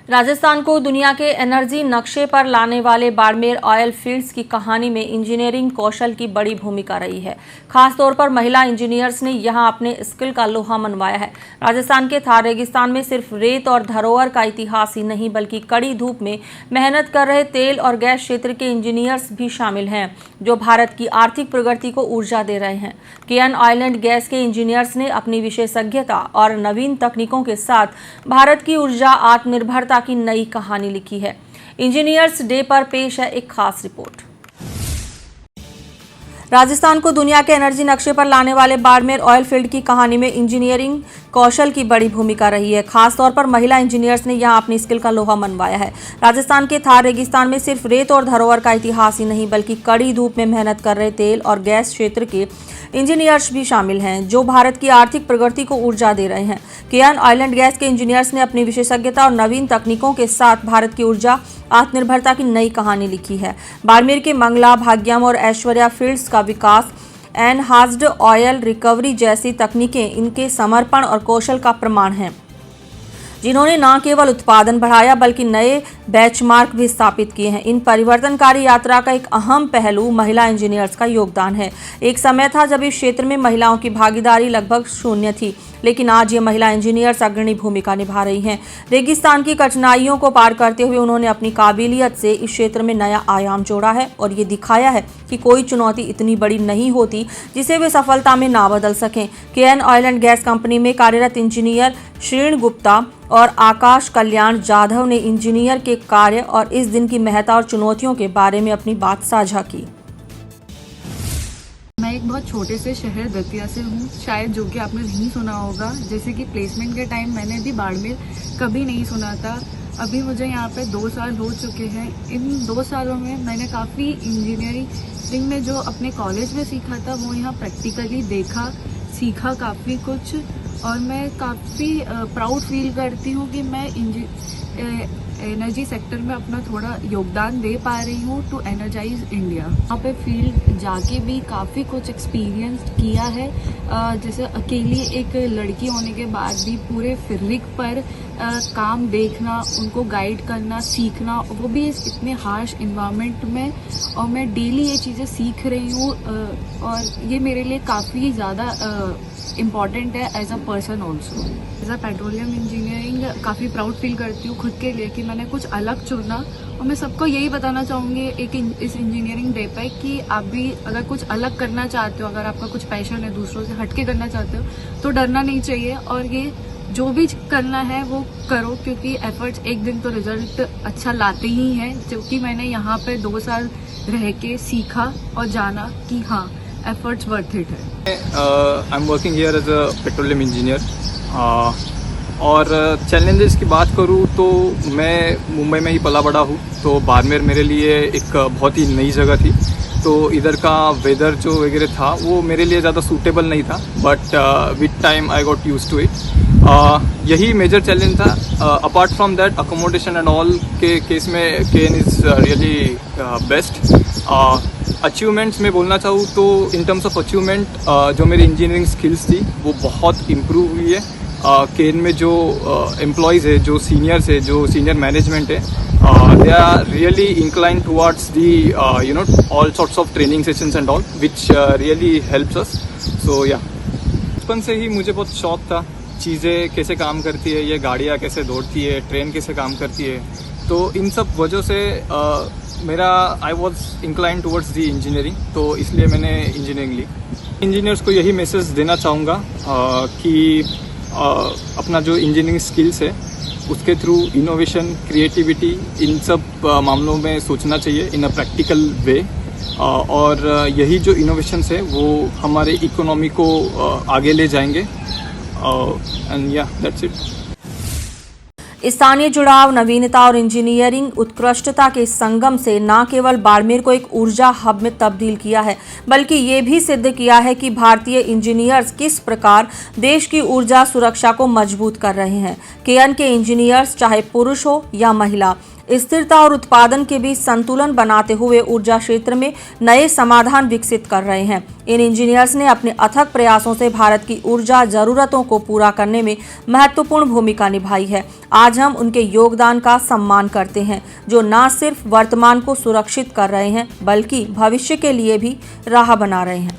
राजस्थान को दुनिया के एनर्जी नक्शे पर लाने वाले बाड़मेर ऑयल फील्ड्स की कहानी में इंजीनियरिंग कौशल की बड़ी भूमिका रही है। खासतौर पर महिला इंजीनियर्स ने यहां अपने स्किल का लोहा मनवाया है। राजस्थान के थार रेगिस्तान में सिर्फ रेत और धरोहर का इतिहास ही नहीं बल्कि कड़ी धूप में मेहनत कर रहे तेल और गैस क्षेत्र के इंजीनियर्स भी शामिल हैं, जो भारत की आर्थिक प्रगति को ऊर्जा दे रहे हैं। केएन ऑयल एंड गैस के इंजीनियर्स ने अपनी विशेषज्ञता और नवीन तकनीकों के साथ भारत की ऊर्जा आत्मनिर्भरता की नई कहानी लिखी है। इंजीनियर्स डे पर पेश है एक खास रिपोर्ट। राजस्थान को दुनिया के एनर्जी नक्शे पर लाने वाले बाड़मेर ऑयल फील्ड की कहानी में इंजीनियरिंग कौशल की बड़ी भूमिका रही है। खासतौर पर महिला इंजीनियर्स ने यहां अपनी स्किल का लोहा मनवाया है। राजस्थान के थार रेगिस्तान में सिर्फ रेत और धरोहर का इतिहास ही नहीं बल्कि कड़ी धूप में मेहनत कर रहे तेल और गैस क्षेत्र के इंजीनियर्स भी शामिल हैं, जो भारत की आर्थिक प्रगति को ऊर्जा दे रहे हैं। केएन ऑयल एंड गैस के इंजीनियर्स ने अपनी विशेषज्ञता और नवीन तकनीकों के साथ भारत की ऊर्जा आत्मनिर्भरता की नई कहानी लिखी है। बाड़मेर के मंगला, भाग्यम और ऐश्वर्या फील्ड्स का विकास, एनहांस्ड ऑयल रिकवरी जैसी तकनीकें इनके समर्पण और कौशल का प्रमाण हैं, जिन्होंने न केवल उत्पादन बढ़ाया बल्कि नए बेंचमार्क भी स्थापित किए हैं। इन परिवर्तनकारी यात्रा का एक अहम पहलू महिला इंजीनियर्स का योगदान है। एक समय था जब इस क्षेत्र में महिलाओं की भागीदारी लगभग शून्य थी, लेकिन आज ये महिला इंजीनियर्स अग्रणी भूमिका निभा रही हैं। रेगिस्तान की कठिनाइयों को पार करते हुए उन्होंने अपनी काबिलियत से इस क्षेत्र में नया आयाम जोड़ा है और ये दिखाया है कि कोई चुनौती इतनी बड़ी नहीं होती जिसे वे सफलता में ना बदल सकें। KN oil and gas company में कार्यरत इंजीनियर श्रीण गुप्ता और आकाश कल्याण जाधव ने इंजीनियर के कार्य और इस दिन की महत्ता और चुनौतियों के बारे में अपनी बात साझा की। मैं एक बहुत छोटे से शहर दतिया से हूँ, शायद जो कि आपने नहीं सुना होगा। जैसे कि प्लेसमेंट के टाइम मैंने भी बाड़मेर कभी नहीं सुना था। अभी मुझे यहाँ पे 2 साल हो चुके हैं। इन 2 सालों में मैंने काफ़ी इंजीनियरिंग में जो अपने कॉलेज में सीखा था वो यहाँ प्रैक्टिकली देखा, सीखा काफ़ी कुछ, और मैं काफ़ी प्राउड फील करती हूँ कि मैं एनर्जी सेक्टर में अपना थोड़ा योगदान दे पा रही हूँ टू एनर्जाइज इंडिया। वहाँ पे फील्ड जाके भी काफ़ी कुछ एक्सपीरियंस किया है। जैसे अकेली एक लड़की होने के बाद भी पूरे फिरिक पर काम देखना, उनको गाइड करना, सीखना, वो भी इस इतने हार्श इन्वायरमेंट में, और मैं डेली ये चीज़ें सीख रही हूँ और ये मेरे लिए काफ़ी ज़्यादा इम्पॉर्टेंट है as a person also. As a petroleum engineering काफ़ी प्राउड फील करती हूँ खुद के लिए कि मैंने कुछ अलग चुना, और मैं सबको यही बताना चाहूँगी इस इंजीनियरिंग डे पे कि आप भी अगर कुछ अलग करना चाहते हो, अगर आपका कुछ पैशन है, दूसरों से हटके करना चाहते हो, तो डरना नहीं चाहिए और ये जो भी करना है वो करो, क्योंकि एफर्ट्स एक दिन तो रिजल्ट अच्छा लाते ही हैं। जो कि मैंने यहाँ पे 2 साल रह के सीखा और जाना कि हाँ, एफर्ट्स वर्थ इट है। I am working here as a petroleum engineer, और चैलेंजेस की बात करूँ तो मैं मुंबई में ही पला बड़ा हूँ, तो बाड़मेर मेरे लिए एक बहुत ही नई जगह थी। तो इधर का वेदर जो वगैरह था वो मेरे लिए ज़्यादा सूटेबल नहीं था, but with time I got used to it. यही मेजर चैलेंज था। Apart from that, accommodation and all के केस में KN is really best. Achievements में बोलना चाहूँ तो इन टर्म्स ऑफ अचीवमेंट, जो मेरी इंजीनियरिंग स्किल्स थी वो बहुत इम्प्रूव हुई है। केएन में जो एम्प्लॉयज़ है, जो सीनियर्स है, जो सीनियर मैनेजमेंट है, they are really inclined towards the all sorts of training sessions and all, which really helps us. So yeah, बचपन से ही मुझे बहुत शौक था चीज़ें कैसे काम करती है, ये गाड़ियाँ कैसे दौड़ती है, ट्रेन कैसे काम करती है। तो इन सब वजह से मेरा I was incline towards the engineering, तो इसलिए मैंने इंजीनियरिंग ली। इंजीनियर्स को यही मैसेज देना चाहूँगा कि अपना जो इंजीनियरिंग स्किल्स है उसके थ्रू इनोवेशन, क्रिएटिविटी, इन सब मामलों में सोचना चाहिए इन अ प्रैक्टिकल वे, और यही जो इनोवेशंस है वो हमारे इकोनॉमी को आगे ले जाएंगे। एंड या दैट्स इट। स्थानीय जुड़ाव, नवीनता और इंजीनियरिंग उत्कृष्टता के संगम से न केवल बाड़मेर को एक ऊर्जा हब में तब्दील किया है, बल्कि ये भी सिद्ध किया है कि भारतीय इंजीनियर्स किस प्रकार देश की ऊर्जा सुरक्षा को मजबूत कर रहे हैं। केएन के इंजीनियर्स चाहे पुरुष हो या महिला, स्थिरता और उत्पादन के बीच संतुलन बनाते हुए ऊर्जा क्षेत्र में नए समाधान विकसित कर रहे हैं। इन इंजीनियर्स ने अपने अथक प्रयासों से भारत की ऊर्जा जरूरतों को पूरा करने में महत्वपूर्ण भूमिका निभाई है। आज हम उनके योगदान का सम्मान करते हैं, जो न सिर्फ वर्तमान को सुरक्षित कर रहे हैं बल्कि भविष्य के लिए भी राह बना रहे हैं।